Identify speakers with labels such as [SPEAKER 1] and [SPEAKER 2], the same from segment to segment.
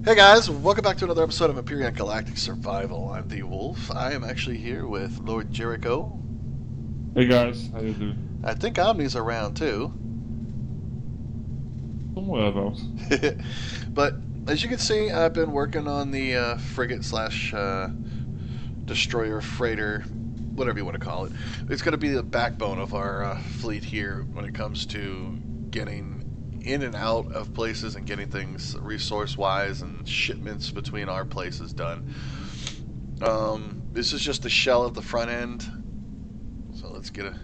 [SPEAKER 1] Hey guys, welcome back to another episode of Empyrion Galactic Survival. I'm the Wolf. I am actually here with Lord Jericho.
[SPEAKER 2] Hey guys, how you doing?
[SPEAKER 1] I think Omni's around too.
[SPEAKER 2] Somewhere about.
[SPEAKER 1] But as you can see, I've been working on the frigate slash destroyer freighter, whatever you want to call it. It's going to be the backbone of our fleet here when it comes to getting in and out of places and getting things resource-wise and shipments between our places done. This is just the shell of the front end, so let's get a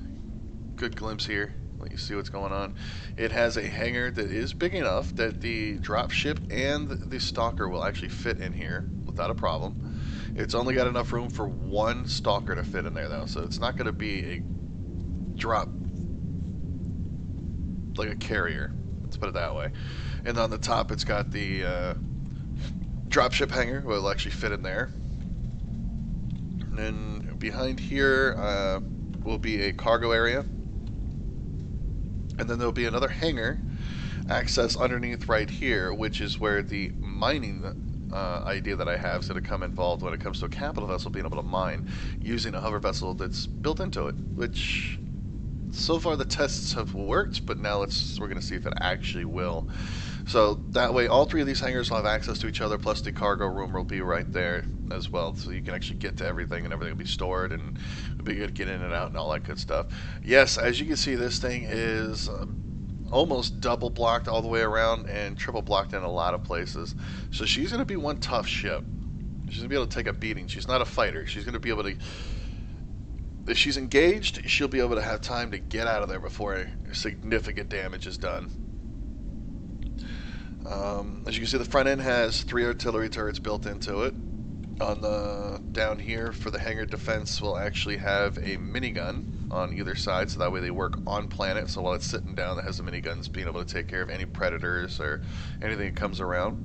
[SPEAKER 1] good glimpse here, let you see what's going on. It has a hangar that is big enough that the dropship and the stalker will actually fit in here without a problem. It's only got enough room for one stalker to fit in there though, so it's not going to be a drop like a carrier. Let's put it that way. And on the top, it's got the dropship hangar, where it'll actually fit in there. And then behind here will be a cargo area. And then there'll be another hangar access underneath right here, which is where the mining idea that I have is going to come involved when it comes to a capital vessel being able to mine using a hover vessel that's built into it, which so far the tests have worked, but now we're going to see if it actually will. So that way all three of these hangars will have access to each other, plus the cargo room will be right there as well, so you can actually get to everything and everything will be stored and it'll be good to get in and out and all that good stuff. Yes, as you can see, this thing is almost double blocked all the way around and triple blocked in a lot of places. So she's going to be one tough ship. She's going to be able to take a beating. She's not a fighter. She's going to be able to, if she's engaged, she'll be able to have time to get out of there before significant damage is done. As you can see, the front end has 3 artillery turrets built into it. On the down here for the hangar defense, we'll actually have a minigun on either side, so that way they work on planet. So while it's sitting down, it has the miniguns being able to take care of any predators or anything that comes around.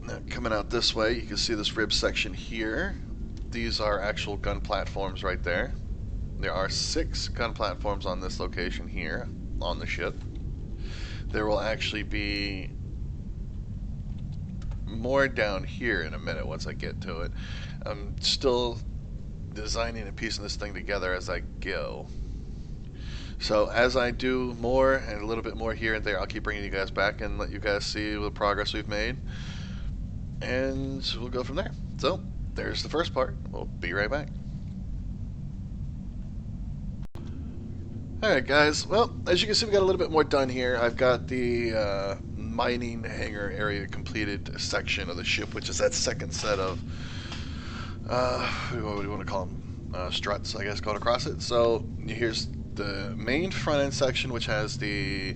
[SPEAKER 1] Now, coming out this way, you can see this rib section here. These are actual gun platforms right there. There are 6 gun platforms on this location here on the ship. There will actually be more down here in a minute once I get to it. I'm still designing and piecing this thing together as I go. So as I do more and a little bit more here and there, I'll keep bringing you guys back and let you guys see the progress we've made. And we'll go from there. So there's the first part. We'll be right back. Alright guys, well, as you can see, we got a little bit more done here. I've got the mining hangar area completed section of the ship, which is that second set of, what do you want to call them? Struts, I guess, going across it. So here's the main front end section, which has the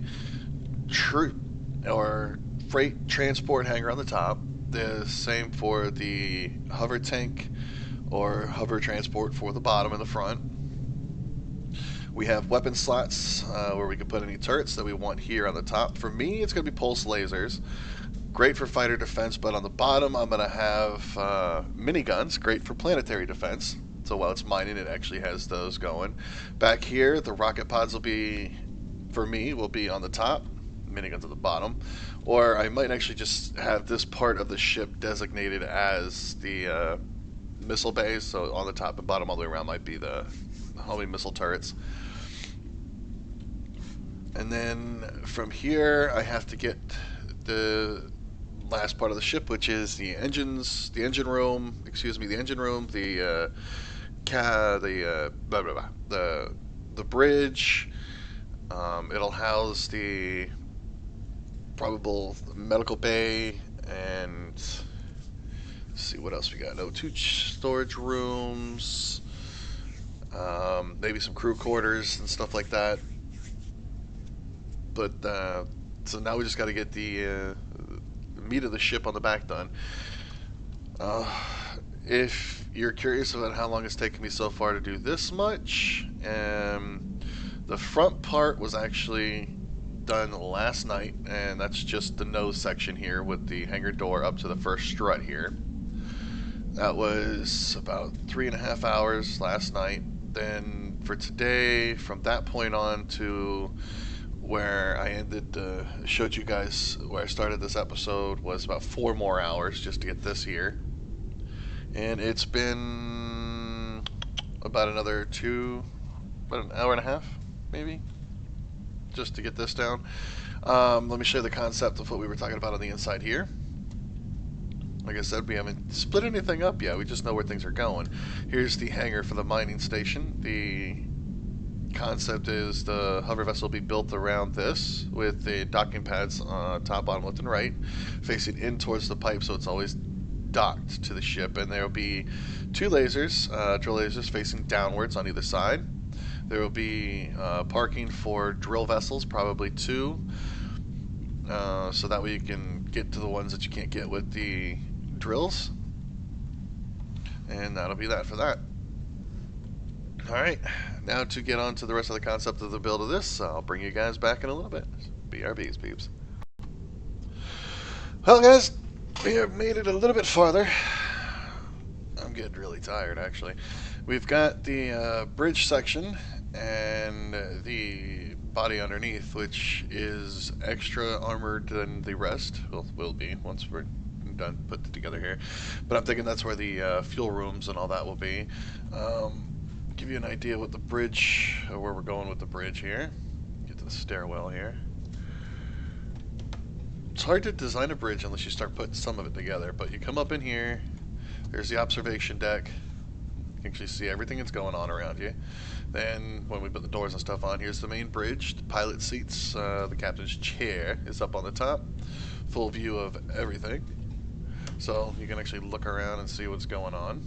[SPEAKER 1] freight transport hangar on the top. The same for the hover tank or hover transport for the bottom and the front. We have weapon slots where we can put any turrets that we want here on the top. For me, it's going to be pulse lasers. Great for fighter defense, but on the bottom I'm going to have miniguns. Great for planetary defense. So while it's mining, it actually has those going. Back here, the rocket pods will be, for me, will be on the top. Miniguns at the bottom. Or I might actually just have this part of the ship designated as the missile bays. So on the top and bottom all the way around might be the homing missile turrets. And then from here, I have to get the last part of the ship, which is the engines, the engine room, the bridge. It'll house the probable medical bay, and let's see what else we got. No, 2 storage rooms, maybe some crew quarters and stuff like that. But so now we just got to get the meat of the ship on the back done. If you're curious about how long it's taken me so far to do this much, the front part was actually done last night, and that's just the nose section here with the hangar door up to the first strut here. That was about 3.5 hours last night. Then for today, from that point on to where I ended, showed you guys where I started this episode, was about 4 more hours just to get this here. And it's been about about an hour and a half, maybe, just to get this down. Let me show you the concept of what we were talking about on the inside here. Like I said, we haven't split anything up yet. We just know where things are going. Here's the hangar for the mining station. The concept is the hover vessel will be built around this with the docking pads top, bottom, left, and right, facing in towards the pipe, so it's always docked to the ship. And there will be two lasers, drill lasers, facing downwards on either side. There will be parking for drill vessels, probably two, so that way you can get to the ones that you can't get with the drills. And that'll be that for that. Alright, now to get on to the rest of the concept of the build of this, I'll bring you guys back in a little bit. BRBs, peeps. Well, guys, we have made it a little bit farther. I'm getting really tired, actually. We've got the bridge section and the body underneath, which is extra armored than the rest. Well, will be once we're done put together here. But I'm thinking that's where the fuel rooms and all that will be. Give you an idea what the bridge, or where we're going with the bridge here. Get to the stairwell here. It's hard to design a bridge unless you start putting some of it together, but you come up in here, there's the observation deck. You can actually see everything that's going on around you. Then, when we put the doors and stuff on, here's the main bridge, the pilot seats, the captain's chair is up on the top. Full view of everything. So, you can actually look around and see what's going on.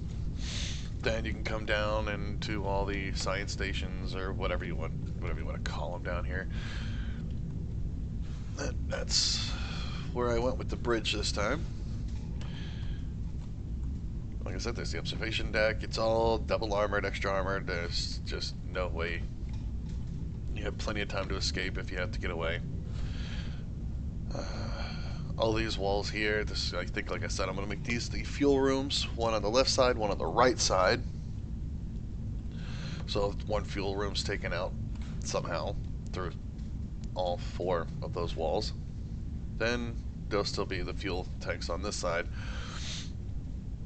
[SPEAKER 1] Then you can come down into all the science stations, or whatever you want to call them down here. That's where I went with the bridge this time. Like I said, there's the observation deck. It's all double armored, extra armored. There's just no way. You have plenty of time to escape if you have to get away. All these walls here, this, I think, like I said, I'm going to make these the fuel rooms. One on the left side, one on the right side. So if one fuel room's taken out somehow through all four of those walls, then there'll still be the fuel tanks on this side.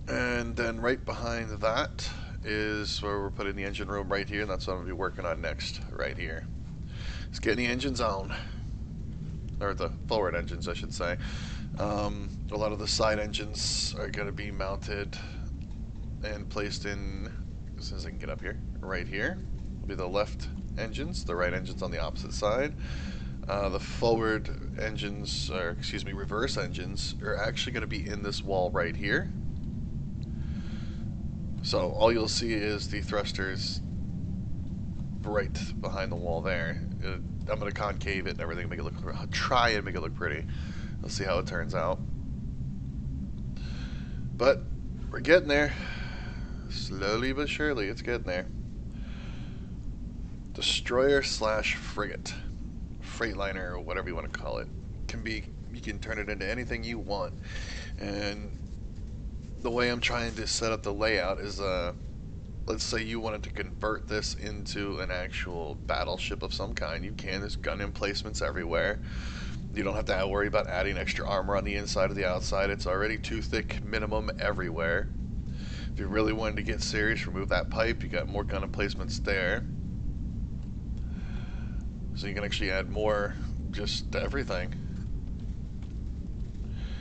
[SPEAKER 1] And then right behind that is where we're putting the engine room right here, and that's what I'm going to be working on next, right here. It's getting the engines on. Or the forward engines, I should say. A lot of the side engines are going to be mounted and placed in, as soon as I can get up here, right here. Will be the left engines, the right engines on the opposite side. The forward engines, or excuse me, reverse engines, are actually going to be in this wall right here. So all you'll see is the thrusters right behind the wall there. I'm going to concave it and everything, make it look, try and make it look pretty. We'll see how it turns out. But we're getting there. Slowly but surely, it's getting there. Destroyer slash frigate. Freightliner, or whatever you want to call it. You can turn it into anything you want. And the way I'm trying to set up the layout is, let's say you wanted to convert this into an actual battleship of some kind. You can. There's gun emplacements everywhere. You don't have to worry about adding extra armor on the inside or the outside. It's already 2 thick minimum everywhere. If you really wanted to get serious, remove that pipe. You got more gun emplacements there. So you can actually add more just to everything.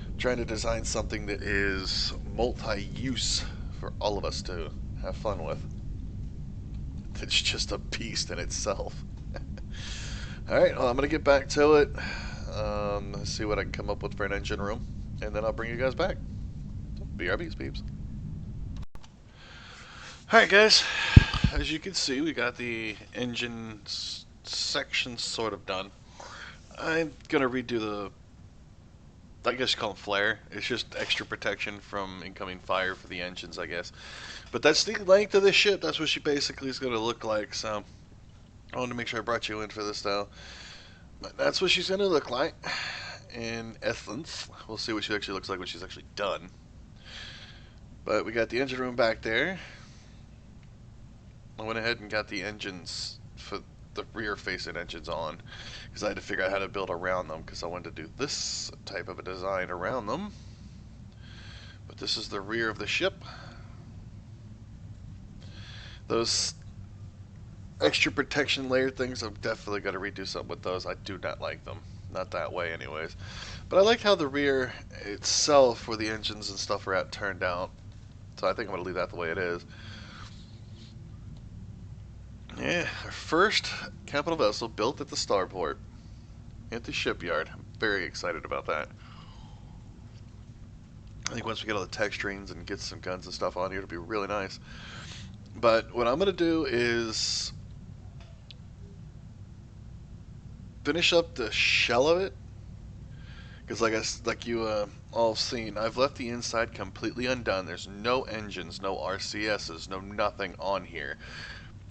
[SPEAKER 1] I'm trying to design something that is multi-use for all of us to have fun with. It's just a beast in itself. Alright, well, I'm going to get back to it. Let's see what I can come up with for an engine room, and then I'll bring you guys back. BRBs, peeps. Alright, guys. As you can see, we got the engine section sort of done. I'm going to redo the, I guess you call them flare. It's just extra protection from incoming fire for the engines, I guess. But that's the length of the ship. That's what she basically is going to look like. So I wanted to make sure I brought you in for this, though. But that's what she's going to look like in essence. We'll see what she actually looks like when she's actually done. But we got the engine room back there. I went ahead and got the engines for the rear-facing engines on because I had to figure out how to build around them because I wanted to do this type of a design around them. But this is the rear of the ship. Those extra protection layer things, I've definitely got to redo something with those. I do not like them. Not that way anyways. But I like how the rear itself, where the engines and stuff are at, turned out. So I think I'm going to leave that the way it is. Yeah, our first capital vessel built at the starport. At the shipyard. I'm very excited about that. I think once we get all the tech streams and get some guns and stuff on here, it'll be really nice. But what I'm going to do is finish up the shell of it. Because like you all have seen, I've left the inside completely undone. There's no engines, no RCSs, no nothing on here.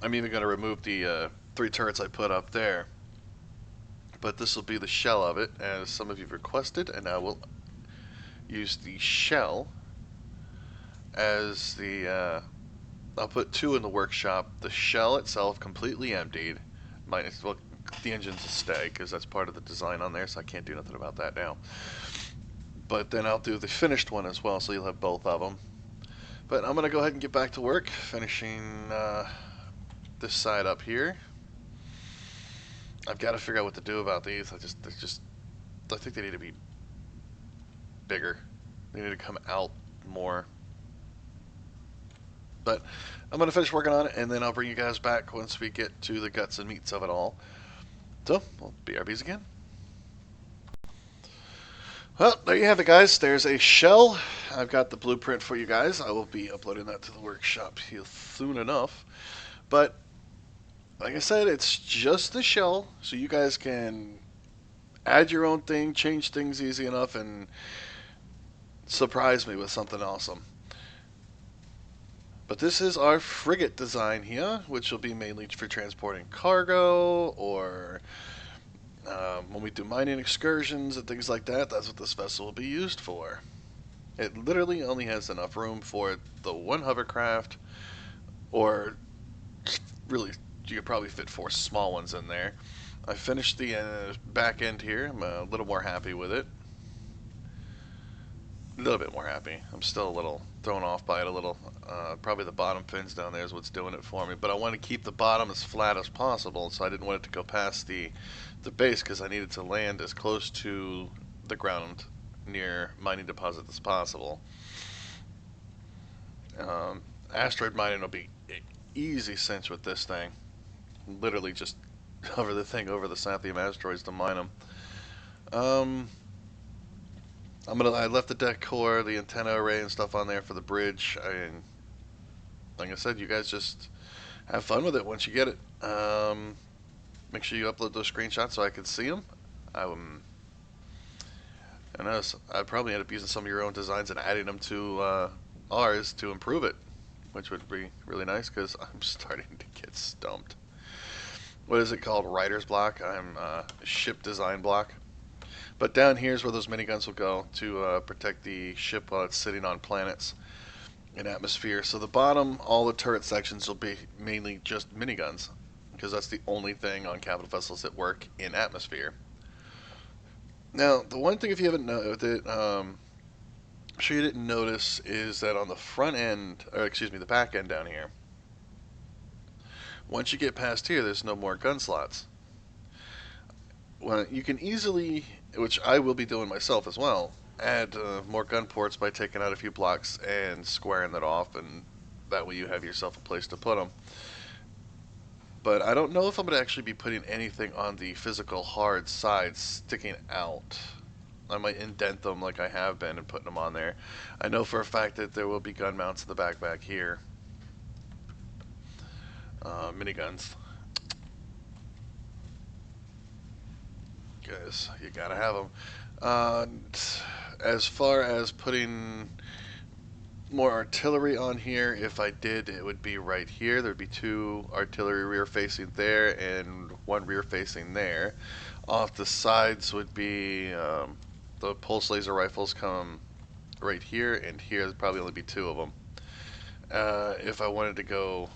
[SPEAKER 1] I'm even going to remove the 3 turrets I put up there. But this will be the shell of it, as some of you requested, and I will use the shell as the... I'll put 2 in the workshop. The shell itself completely emptied. Minus, well, the engines will stay, because that's part of the design on there, so I can't do nothing about that now. But then I'll do the finished one as well, so you'll have both of them. But I'm going to go ahead and get back to work, finishing this side up here. I've got to figure out what to do about these. I think they need to be bigger. They need to come out more. But I'm going to finish working on it, and then I'll bring you guys back once we get to the guts and meats of it all. So, well, BRBs again. Well, there you have it, guys. There's a shell. I've got the blueprint for you guys. I will be uploading that to the workshop here soon enough. But, like I said, it's just the shell, so you guys can add your own thing, change things easy enough, and surprise me with something awesome. But this is our frigate design here, which will be mainly for transporting cargo or when we do mining excursions and things like that. That's what this vessel will be used for. It literally only has enough room for the 1 hovercraft, or really, you could probably fit 4 small ones in there. I finished the back end here. I'm a little more happy with it. A little bit more happy. I'm still a little thrown off by it a little. Probably the bottom fins down there is what's doing it for me. But I want to keep the bottom as flat as possible, so I didn't want it to go past the base because I needed to land as close to the ground near mining deposit as possible. Asteroid mining will be an easy cinch with this thing. Literally just hover the thing over the Sathium asteroids to mine them. I left the decor, the antenna array and stuff on there for the bridge. Like I said, you guys just have fun with it once you get it. Make sure you upload those screenshots so I can see them. I know I'd probably end up using some of your own designs and adding them to ours to improve it, which would be really nice because I'm starting to get stumped. What is it called? Writer's block? I'm ship design block. But down here is where those miniguns will go to protect the ship while it's sitting on planets in atmosphere. So the bottom, all the turret sections will be mainly just miniguns, because that's the only thing on capital vessels that work in atmosphere. Now, the one thing, if you haven't noted, I'm sure you didn't notice, is that on the front end, or excuse me, the back end down here, once you get past here, there's no more gun slots. Well, you can easily, which I will be doing myself as well, add more gun ports by taking out a few blocks and squaring that off, and that way you have yourself a place to put them. But I don't know if I'm going to actually be putting anything on the physical hard sides sticking out. I might indent them like I have been and putting them on there. I know for a fact that there will be gun mounts in the back here. Miniguns. Guys, you gotta have them. As far as putting more artillery on here, if I did, it would be right here. There'd be 2 artillery rear facing there and 1 rear facing there. Off the sides would be the pulse laser rifles come right here, and here there'd probably only be 2 of them. If I wanted to go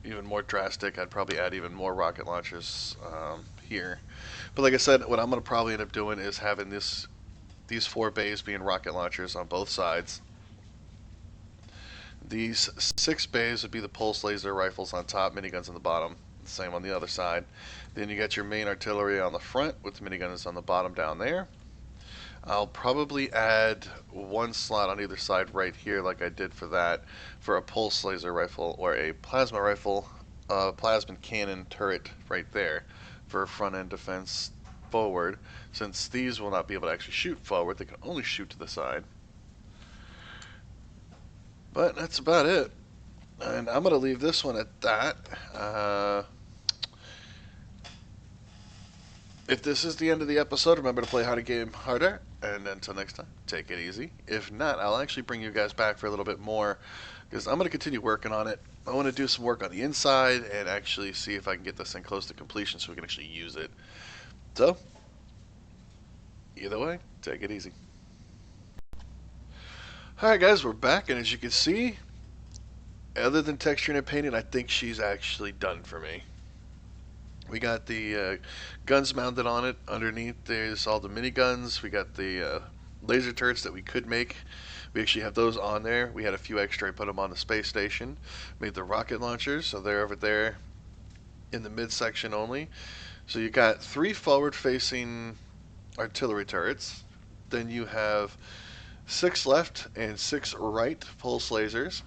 [SPEAKER 1] even more drastic, I'd probably add even more rocket launchers here. But like I said, what I'm going to probably end up doing is having these 4 bays being rocket launchers on both sides. These 6 bays would be the pulse laser rifles on top, miniguns on the bottom. Same on the other side. Then you got your main artillery on the front with the miniguns on the bottom down there. I'll probably add 1 slot on either side right here like I did for that for a pulse laser rifle or a plasma rifle, plasma cannon turret right there for front end defense forward, since these will not be able to actually shoot forward, they can only shoot to the side. But that's about it. And I'm going to leave this one at that. If this is the end of the episode, remember to play harder game harder. And until next time, take it easy. If not, I'll actually bring you guys back for a little bit more, because I'm going to continue working on it. I want to do some work on the inside and actually see if I can get this thing close to completion so we can actually use it. So, either way, take it easy. Alright guys, we're back, and as you can see, other than texturing and painting, I think she's actually done for me. We got the guns mounted on it. Underneath there's all the miniguns. We got the laser turrets that we could make. We actually have those on there. We had a few extra. I put them on the space station. Made the rocket launchers, so they're over there in the midsection only. So you got 3 forward-facing artillery turrets. Then you have 6 left and 6 right pulse lasers.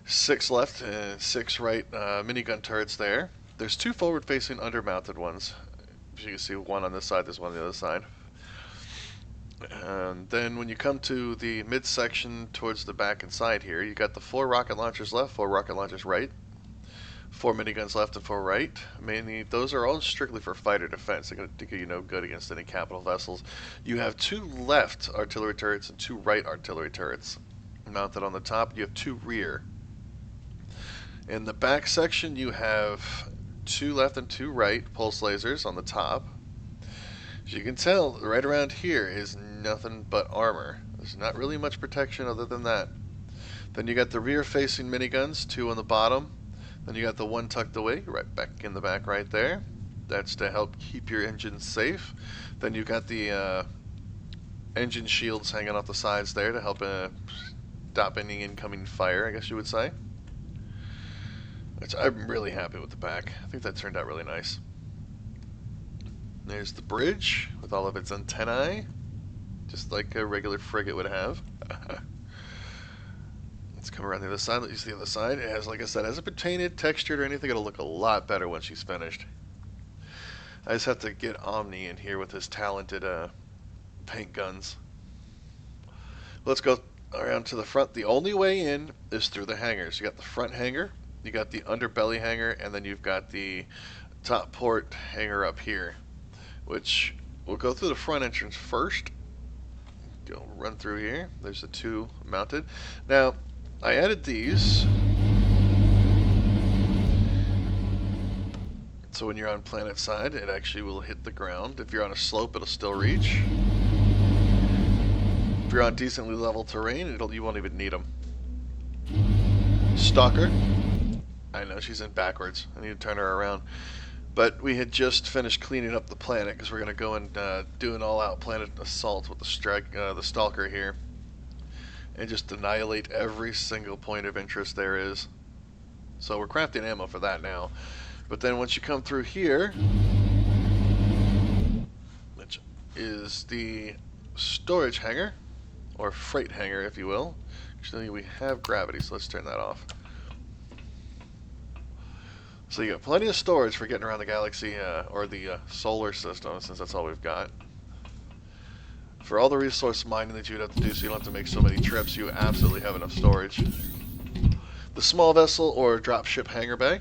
[SPEAKER 1] 6 left and 6 right minigun turrets there. There's 2 forward-facing undermounted ones. As you can see, 1 on this side, there's 1 on the other side. And then when you come to the midsection towards the back and side here, you got the 4 rocket launchers left, 4 rocket launchers right, 4 miniguns left and 4 right. Mainly, those are all strictly for fighter defense. They're going to do you no good against any capital vessels. You have 2 left artillery turrets and 2 right artillery turrets mounted on the top. You have 2 rear. In the back section, you have 2 left and 2 right pulse lasers on the top. As you can tell, right around here is nothing but armor. There's not really much protection other than that. Then you got the rear facing miniguns, 2 on the bottom. Then you got the 1 tucked away right back in the back right there. That's to help keep your engines safe. Then you got the engine shields hanging off the sides there to help stop any incoming fire, I guess you would say. Which I'm really happy with the back. I think that turned out really nice. There's the bridge with all of its antennae, just like a regular frigate would have. Let's come around the other side. Let you see the other side. It has, like I said, hasn't been painted, textured, or anything. It'll look a lot better when she's finished. I just have to get Omni in here with his talented paint guns. Let's go around to the front. The only way in is through the hangars. You got the front hangar, you got the underbelly hangar, and then you've got the top port hangar up here, which we'll go through the front entrance first. Go run through here. There's the 2 mounted. Now, I added these so when you're on planet side, it actually will hit the ground. If you're on a slope, it'll still reach. If you're on decently level terrain, you won't even need them. Stalker. I know she's in backwards. I need to turn her around. But we had just finished cleaning up the planet because we're going to go and do an all-out planet assault with the Stalker here. And just annihilate every single point of interest there is. So we're crafting ammo for that now. But then once you come through here, which is the storage hangar, or freight hangar if you will. Actually, we have gravity, so let's turn that off. So you got plenty of storage for getting around the galaxy, or the solar system, since that's all we've got. For all the resource mining that you'd have to do so you don't have to make so many trips, you absolutely have enough storage. The small vessel, or dropship hangar bay,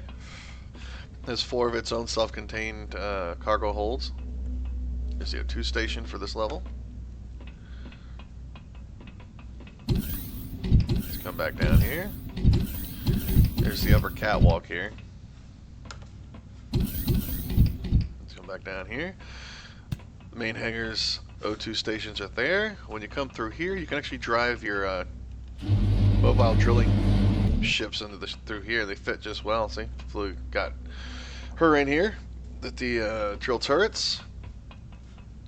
[SPEAKER 1] has 4 of its own self-contained cargo holds. There's the 2 station for this level. Let's come back down here. There's the upper catwalk here. Let's come back down here. The main hangar's O2 stations are there. When you come through here, you can actually drive your mobile drilling ships through here. They fit just well. See, got her in here. The drill turrets,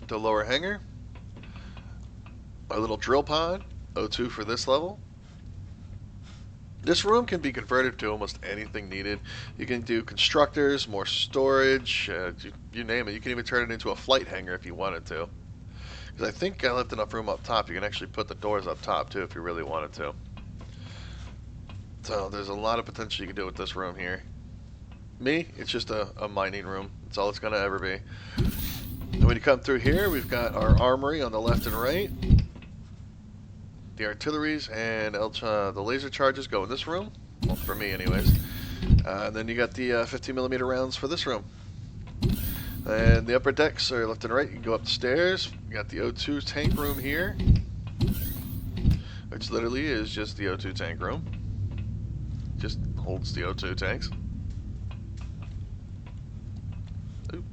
[SPEAKER 1] the lower hangar, our little drill pod, O2 for this level. This room can be converted to almost anything needed. You can do constructors, more storage, you name it. You can even turn it into a flight hangar if you wanted to. Because I think I left enough room up top. You can actually put the doors up top too if you really wanted to. So there's a lot of potential you can do with this room here. Me, it's just a mining room. That's all it's going to ever be. And when you come through here, we've got our armory on the left and right. The artilleries and the laser charges go in this room. Well, for me anyways. And then you got the 50mm rounds for this room. And the upper decks are left and right. You can go up the stairs. You got the O2 tank room here, which literally is just the O2 tank room. Just holds the O2 tanks. Oop.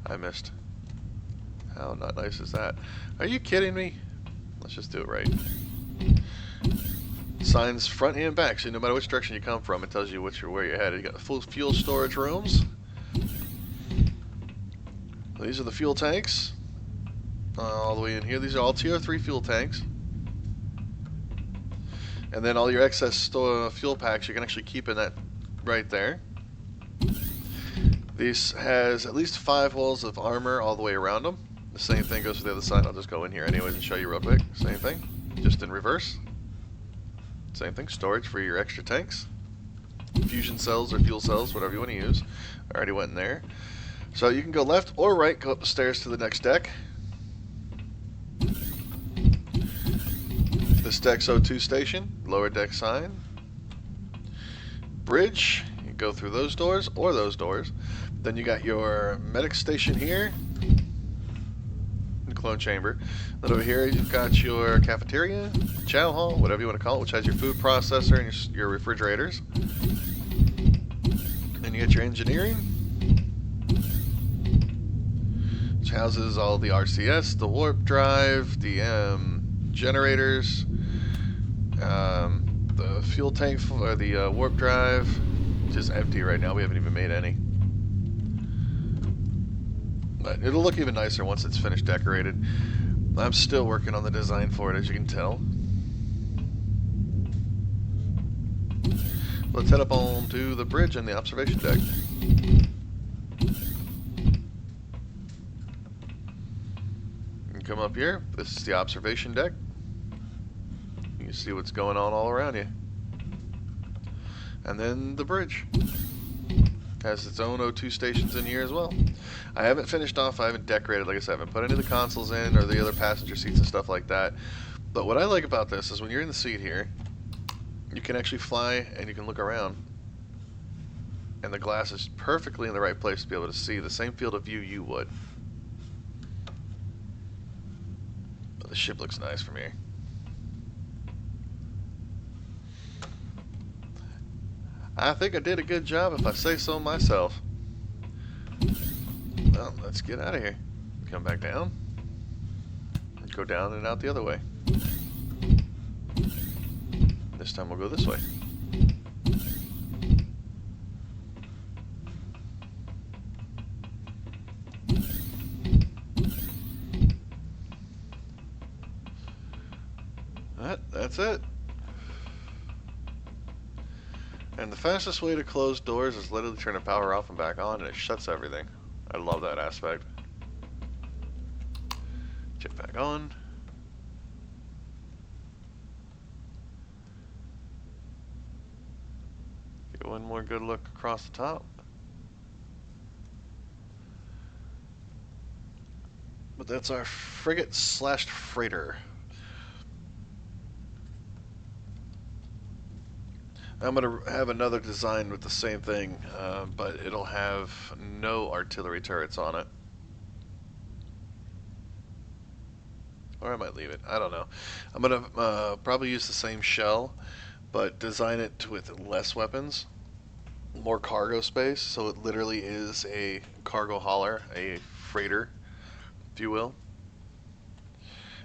[SPEAKER 1] I missed. How not nice is that? Are you kidding me? Let's just do it right. Signs front and back, so no matter which direction you come from, it tells you where you're headed. You got full fuel storage rooms. These are the fuel tanks. All the way in here. These are all Tier 3 fuel tanks. And then all your excess fuel packs you can actually keep in that right there. This has at least 5 holes of armor all the way around them. The same thing goes for the other side. I'll just go in here anyways and show you real quick. Same thing, just in reverse. Same thing, storage for your extra tanks. Fusion cells or fuel cells, whatever you want to use. I already went in there. So you can go left or right, go up the stairs to the next deck. This deck's O2 station, lower deck sign. Bridge, you go through those doors or those doors. Then you got your medic station here. Clone chamber. Then over here you've got your cafeteria, chow hall, whatever you want to call it, which has your food processor and your refrigerators. Then you got your engineering, which houses all the RCS, the warp drive, the generators, the fuel tank for the warp drive, which is empty right now. We haven't even made any. But it'll look even nicer once it's finished decorated. I'm still working on the design for it, as you can tell. Let's head up on to the bridge and the observation deck. You can come up here. This is the observation deck. You can see what's going on all around you. And then the bridge has its own O2 stations in here as well. I haven't finished off, I haven't decorated, like I said, I haven't put any of the consoles in or the other passenger seats and stuff like that. But what I like about this is when you're in the seat here, you can actually fly and you can look around. And the glass is perfectly in the right place to be able to see the same field of view you would. But the ship looks nice from here. I think I did a good job if I say so myself. Well, let's get out of here. Come back down. Go down and out the other way. This time we'll go this way. That's it. And the fastest way to close doors is literally turn the power off and back on, and it shuts everything. I love that aspect. Check back on. Get one more good look across the top. But that's our frigate slash freighter. I'm going to have another design with the same thing, but it'll have no artillery turrets on it. Or I might leave it. I don't know. I'm going to probably use the same shell, but design it with less weapons, more cargo space, so it literally is a cargo hauler, a freighter, if you will.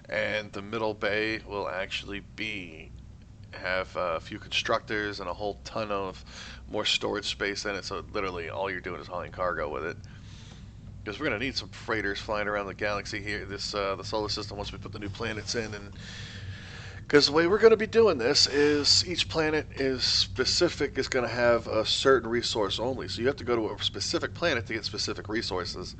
[SPEAKER 1] And the middle bay will actually be have a few constructors and a whole ton of more storage space in it. So literally, all you're doing is hauling cargo with it. Because we're gonna need some freighters flying around the galaxy here, the solar system, once we put the new planets in. And because the way we're gonna be doing this is each planet is gonna have a certain resource only. So you have to go to a specific planet to get specific resources.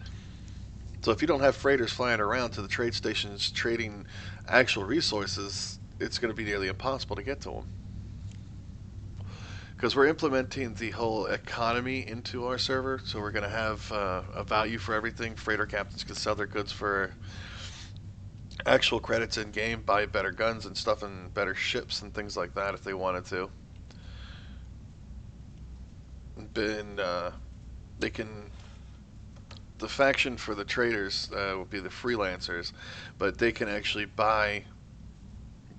[SPEAKER 1] So if you don't have freighters flying around to the trade stations trading actual resources, it's going to be nearly impossible to get to them. Because we're implementing the whole economy into our server, so we're going to have a value for everything. Freighter captains can sell their goods for actual credits in game, buy better guns and stuff, and better ships and things like that if they wanted to. And they can. The faction for the traders would be the freelancers, but they can actually buy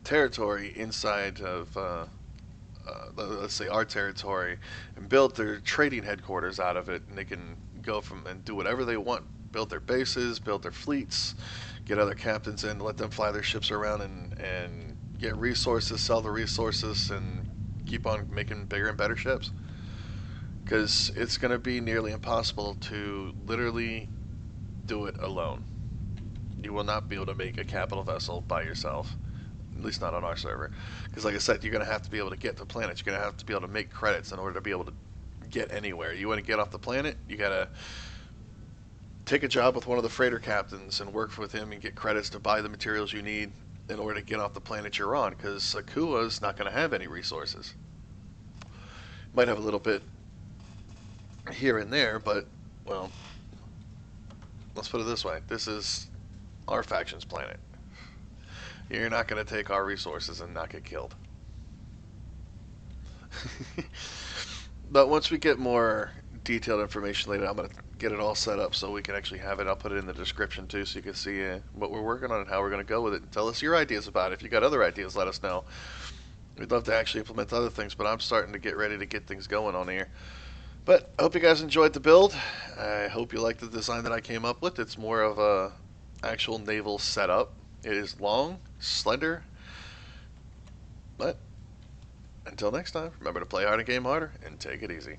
[SPEAKER 1] territory inside of, let's say, our territory, and build their trading headquarters out of it, and they can go from and do whatever they want, build their bases, build their fleets, get other captains in, let them fly their ships around and get resources, sell the resources, and keep on making bigger and better ships. Because it's going to be nearly impossible to literally do it alone. You will not be able to make a capital vessel by yourself. At least not on our server. Because like I said, you're going to have to be able to get to planets. You're going to have to be able to make credits in order to be able to get anywhere. You want to get off the planet, you got to take a job with one of the freighter captains and work with him and get credits to buy the materials you need in order to get off the planet you're on. Because Akua's not going to have any resources. Might have a little bit here and there, but, well, let's put it this way. This is our faction's planet. You're not going to take our resources and not get killed. But once we get more detailed information later, I'm going to get it all set up so we can actually have it. I'll put it in the description too so you can see what we're working on and how we're going to go with it. And tell us your ideas about it. If you got other ideas, let us know. We'd love to actually implement other things, but I'm starting to get ready to get things going on here. But I hope you guys enjoyed the build. I hope you like the design that I came up with. It's more of a actual naval setup. It is long, slender, but until next time, remember to play hard and game harder, and take it easy.